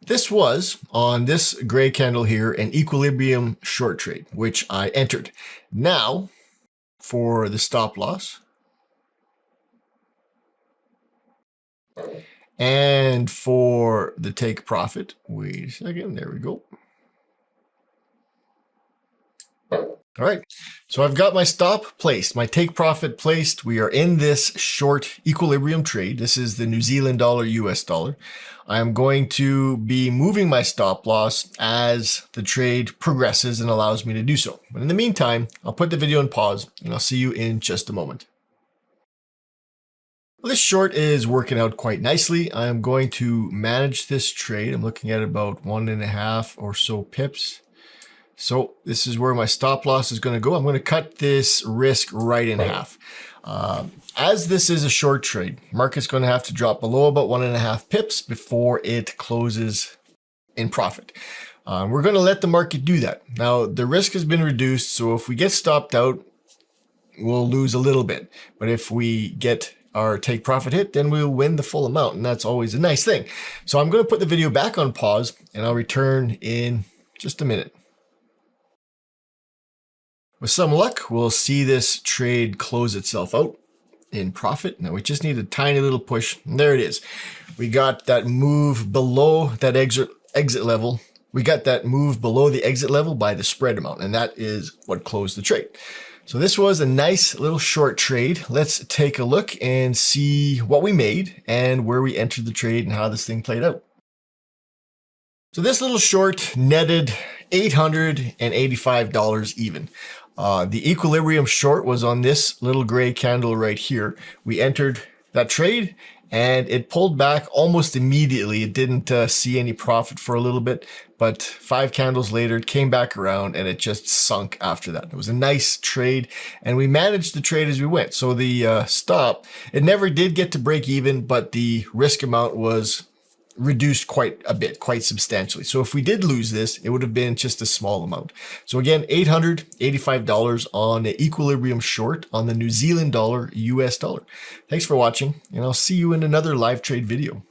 This was, on this gray candle here, an equilibrium short trade, which I entered. Now, for the stop loss, and for the take profit, wait a second, there we go. All right, so I've got my stop placed, my take profit placed. We are in this short equilibrium trade. This is the New Zealand dollar, US dollar. I am going to be moving my stop loss as the trade progresses and allows me to do so. But in the meantime, I'll put the video on pause and I'll see you in just a moment. Well, this short is working out quite nicely. I am going to manage this trade. I'm looking at about 1.5 or so pips. So this is where my stop loss is going to go. I'm going to cut this risk right in half. As this is a short trade, market's going to have to drop below about 1.5 pips before it closes in profit. We're going to let the market do that. Now, the risk has been reduced, so if we get stopped out, we'll lose a little bit. But if we get our take profit hit, then we'll win the full amount, and that's always a nice thing. So I'm going to put the video back on pause, and I'll return in just a minute. With some luck, we'll see this trade close itself out in profit. Now we just need a tiny little push. And there it is. We got that move below that exit level. We got that move below the exit level by the spread amount, and that is what closed the trade. So this was a nice little short trade. Let's take a look and see what we made and where we entered the trade and how this thing played out. So this little short netted $885 even. The equilibrium short was on this little gray candle right here. We entered that trade and it pulled back almost immediately. It didn't see any profit for a little bit, but 5 candles later, it came back around and it just sunk after that. It was a nice trade and we managed the trade as we went. So the stop, it never did get to break even, but the risk amount was reduced quite a bit, quite substantially. So if we did lose this, it would have been just a small amount. So again, $885 on the equilibrium short on the New Zealand dollar, US dollar. Thanks for watching, and I'll see you in another live trade video.